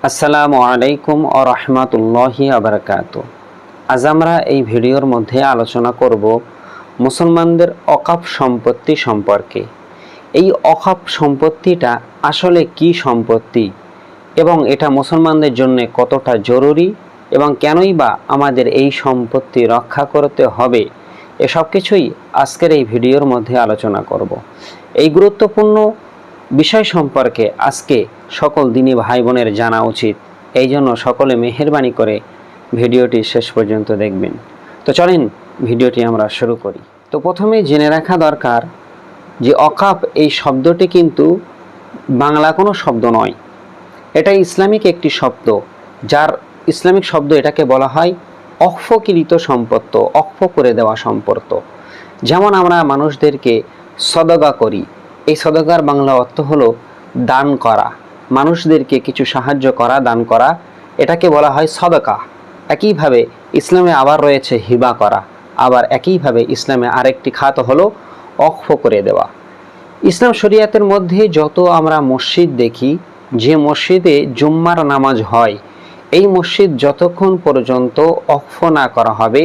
আসসালামু আলাইকুম ওয়া রাহমাতুল্লাহি ওয়া বারাকাতুহু। আজ আমরা এই ভিডিওর মধ্যে আলোচনা করব মুসলমানদের অকাপ সম্পত্তি সম্পর্কে। এই অকাপ সম্পত্তিটা আসলে কি সম্পত্তি এবং এটা মুসলমানদের জন্য কতটা জরুরি এবং কেনই বা আমাদের এই সম্পত্তি রক্ষা করতে হবে, এসব কিছুই আজকের এই ভিডিওর মধ্যে আলোচনা করব। এই গুরুত্বপূর্ণ বিষয় সম্পর্কে আজকে সকল দিনী ভাই বোনের জানা উচিত, এই জন্য সকলে মেহেরবানি করে ভিডিওটি শেষ পর্যন্ত দেখবেন। তো চলেন ভিডিওটি আমরা শুরু করি। তো প্রথমে জেনে রাখা দরকার যে অকাপ এই শব্দটি কিন্তু বাংলা কোনো শব্দ নয়, এটা ইসলামিক একটি শব্দ, যার ইসলামিক শব্দ এটাকে বলা হয় অক্ফকৃত সম্পত্তি, অক্ফ করে দেওয়া সম্পত্তি। যেমন আমরা মানুষদেরকে সদকা করি, এই সদকার বাংলা অর্থ হলো দান করা, মানুষদেরকে কিছু সাহায্য করা, দান করা, এটাকে বলা হয় সদকা। একইভাবে ইসলামে আবার রয়েছে হিবা করা, আবার একইভাবে ইসলামে আরেকটি খাত হলো অক্ফ করে দেওয়া। ইসলাম শরিয়াতের মধ্যে যত আমরা মসজিদ দেখি, যে মসজিদে জুম্মার নামাজ হয়, এই মসজিদ যতক্ষণ পর্যন্ত অক্ফ না করা হবে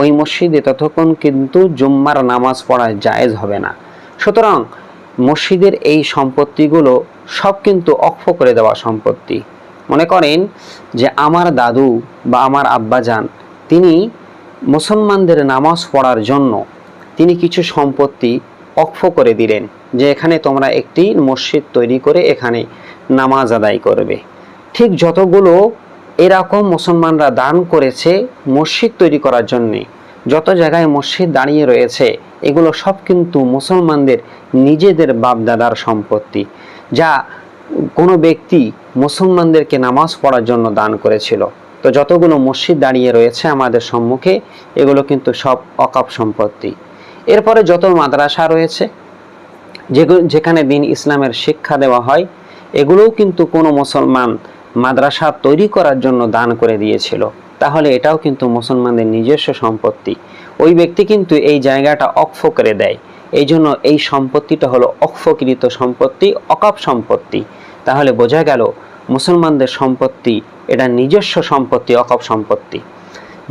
ওই মসজিদে ততক্ষণ কিন্তু জুম্মার নামাজ পড়া জায়েজ হবে না। সুতরাং মসজিদের এই সম্পত্তিগুলো সব কিন্তু অক্ফ করে দেওয়া সম্পত্তি। মনে করেন যে আমার দাদু বা আমার আব্বাজান তিনি মুসলমানদের নামাজ পড়ার জন্য তিনি কিছু সম্পত্তি অক্ফ করে দিলেন, যে এখানে তোমরা একটি মসজিদ তৈরি করে এখানে নামাজ আদায় করবে। ঠিক যতগুলো এরকম মুসলমানরা দান করেছে মসজিদ তৈরি করার জন্যে, যত জায়গায় মসজিদ দাঁড়িয়ে রয়েছে, এগুলো সব কিন্তু মুসলমানদের নিজেদের বাপদাদার সম্পত্তি, যা কোনো ব্যক্তি মুসলমানদেরকে নামাজ পড়ার জন্য দান করেছিল। তো যতগুলো মসজিদ দাঁড়িয়ে রয়েছে আমাদের সম্মুখে, এগুলো কিন্তু সব অকাপ সম্পত্তি। এরপরে যত মাদ্রাসা রয়েছে, যেখানে দিন ইসলামের শিক্ষা দেওয়া হয়, এগুলোও কিন্তু কোনো মুসলমান মাদ্রাসা তৈরি করার জন্য দান করে দিয়েছিল, তাহলে এটাও কিন্তু মুসলমানদের নিজস্ব সম্পত্তি। ওই ব্যক্তি কিন্তু এই জায়গাটা অক্ফ করে দেয়, এই জন্য এই সম্পত্তিটা হলো অক্ফকৃত সম্পত্তি, অকাপ সম্পত্তি। তাহলে বোঝা গেল মুসলমানদের সম্পত্তি এটা নিজস্ব সম্পত্তি, অকাপ সম্পত্তি।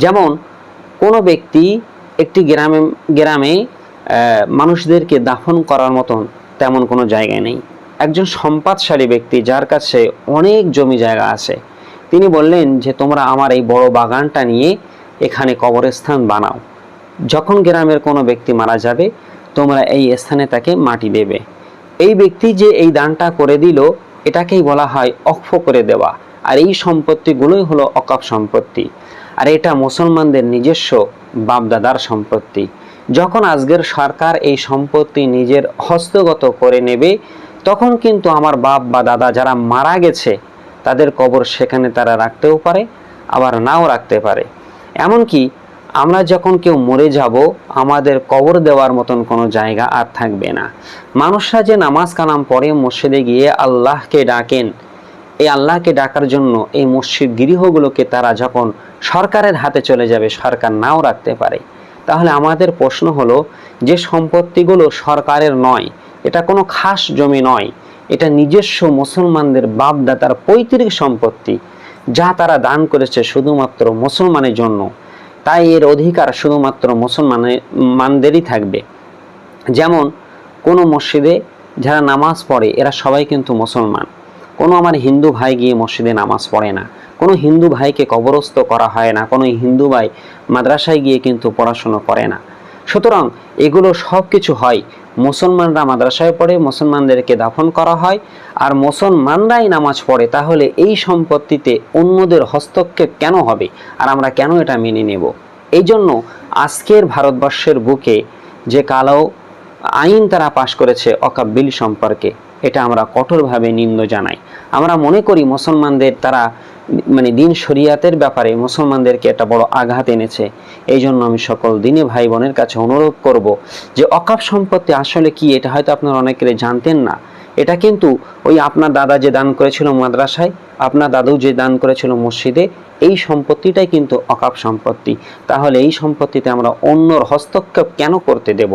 যেমন কোনো ব্যক্তি একটি গ্রামে মানুষদেরকে দাফন করার মতন তেমন কোনো জায়গায় নেই। একজন সম্পদশালী ব্যক্তি যার কাছে অনেক জমি জায়গা আছে, তিনি বললেন যে তোমরা আমার এই বড় বাগানটা নিয়ে এখানে কবরস্থান বানাও, যখন গ্রামের কোনো ব্যক্তি মারা যাবে তোমরা এই স্থানে তাকে মাটি দেবে। এই ব্যক্তি যে এই দানটা করে দিল, এটাকেই বলা হয় অক্ফ করে দেওয়া। আর এই সম্পত্তিগুলোই হলো অকাপ সম্পত্তি, আর এটা মুসলমানদের নিজস্ব বাপদাদার সম্পত্তি। যখন আজকের সরকার এই সম্পত্তি নিজের হস্তগত করে নেবে, তখন কিন্তু আমার বাপ বা দাদা যারা মারা গেছে তাদের কবর সেখানে তারা রাখতেও পারে, আবার নাও রাখতে পারে। এমনকি আমরা যখন কেউ মরে যাব, আমাদের কবর দেওয়ার মতন কোনো জায়গা আর থাকবে না। মানুষরা যে নামাজ কালাম পড়ে মসজিদে গিয়ে আল্লাহকে ডাকেন, এই আল্লাহকে ডাকার জন্য এই মসজিদ গৃহগুলোকে তারা যখন সরকারের হাতে চলে যাবে, সরকার নাও রাখতে পারে। তাহলে আমাদের প্রশ্ন হলো, যে সম্পত্তিগুলো সরকারের নয়, এটা কোনো খাস জমি নয়, এটা নিজস্ব মুসলমানদের বাপদাদার পৈতৃক সম্পত্তি, যা তারা দান করেছে শুধুমাত্র মুসলমানের জন্য, তাই এর অধিকার শুধুমাত্র মুসলমানদেরই থাকবে। যেমন কোনো মসজিদে যারা নামাজ পড়ে এরা সবাই কিন্তু মুসলমান, কোনো আমার হিন্দু ভাই গিয়ে মসজিদে নামাজ পড়ে না, কোনো হিন্দু ভাইকে কবরস্থ করা হয় না, কোনো হিন্দু ভাই মাদ্রাসায় গিয়ে কিন্তু পড়াশুনো করে না। সুতরাং এগুলো সব কিছু হয়, মুসলমানরা মাদ্রাসায় পড়ে, মুসলমানদেরকে দাফন করা হয়, আর মুসলমানরাই নামাজ পড়ে। তাহলে এই সম্পত্তিতে অন্যদের হস্তক্ষেপ কেন হবে, আর আমরা কেন এটা মেনে নেব? এই জন্য আজকের ভারতবর্ষের বুকে যে কালো আইন তারা পাশ করেছে অকাপ বিল সম্পর্কে, এটা আমরা কঠোরভাবে নিন্দা জানাই। আমরা মনে করি মুসলমানদের তারা দিন শরিয়াতের ব্যাপারে মুসলমানদেরকে একটা বড় আঘাত এনেছে। এই জন্য আমি সকল দিনী ভাই বোনের কাছে অনুরোধ করব যে অকাপ সম্পত্তি আসলে কি, এটা হয়তো আপনারা অনেকেই জানতেন না। এটা কিন্তু ওই আপনার দাদা যে দান করেছিল মাদ্রাসায়, আপনার দাদু যে দান করেছিল মসজিদে, এই সম্পত্তিটাই কিন্তু অকাপ সম্পত্তি। তাহলে এই সম্পত্তিতে আমরা অন্যর হস্তক্ষেপ কেন করতে দেব?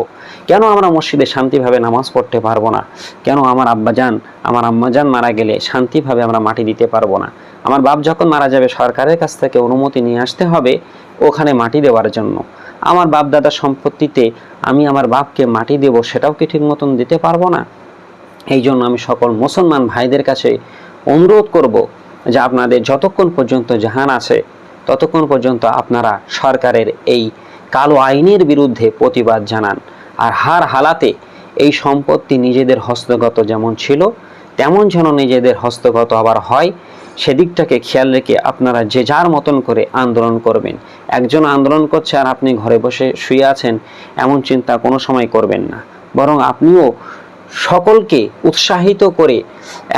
কেন আমরা মসজিদে শান্তিভাবে নামাজ পড়তে পারবো না? কেন আমার আব্বাজান আমার আম্মাজান মারা গেলে শান্তিভাবে আমরা মাটি দিতে পারবো না? আমার বাপ যখন মারা যাবে সরকারের কাছ থেকে অনুমতি নিয়ে আসতে হবে ওখানে মাটি দেওয়ার জন্য। আমার বাপ দাদার সম্পত্তিতে আমি আমার বাপকে মাটি দেব, সেটাও কি ঠিক মতন দিতে পারবো না? এই জন্য আমি সকল মুসলমান ভাইদের কাছে অনুরোধ করব যে আপনাদের যতক্ষণ পর্যন্ত জাহান আছে ততক্ষণ পর্যন্ত আপনারা সরকারের এই কালো আইনের বিরুদ্ধে প্রতিবাদ জানান। আর হার হালাতে এই সম্পত্তি নিজেদের হস্তগত যেমন ছিল তেমন যেন নিজেদের হস্তগত আবার হয়, সেদিকটাকে খেয়াল রেখে আপনারা যে যার মতন করে আন্দোলন করবেন। একজন আন্দোলন করছে আর আপনি ঘরে বসে শুয়ে আছেন, এমন চিন্তা কোনো সময় করবেন না। বরং আপনিও সকলকে উৎসাহিত করে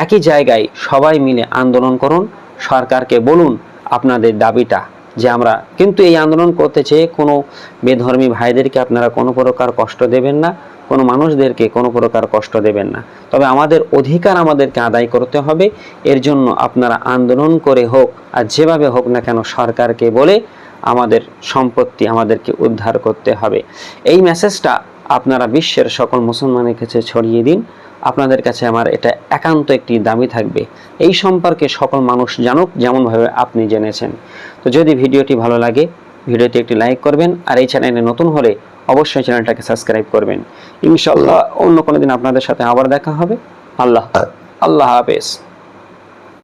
একই জায়গায় সবাই মিলে আন্দোলন করুন। সরকারকে বলুন আপনাদের দাবিটা, যে আমরা কিন্তু এই আন্দোলন করতে চেয়ে কোনো বেধর্মী ভাইদেরকে আপনারা কোনো প্রকার কষ্ট দেবেন না, কোনো মানুষদেরকে কোনো প্রকার কষ্ট দেবেন না। তবে আমাদের অধিকার আমাদেরকে আদায় করতে হবে। এর জন্য আপনারা আন্দোলন করে হোক আর যেভাবে হোক না কেন সরকারকে বলে আমাদের সম্পত্তি আমাদেরকে উদ্ধার করতে হবে। এই মেসেজটা আপনারা বিশ্বের সকল মুসলমানের কাছে ছড়িয়ে দিন। আপনাদের কাছে আমার এটা একান্ত একটি দাবি থাকবে, এই সম্পর্কে সকল মানুষ জানুক যেমনভাবে আপনি জেনেছেন। তো যদি ভিডিওটি ভালো লাগে ভিডিওতে একটি লাইক করবেন, আর এই চ্যানেলে নতুন হলে অবশ্যই চ্যানেলটাকে সাবস্ক্রাইব করবেন। ইনশাআল্লাহ অন্য কোনো দিন আপনাদের সাথে আবার দেখা হবে। আল্লাহ হাফেজ।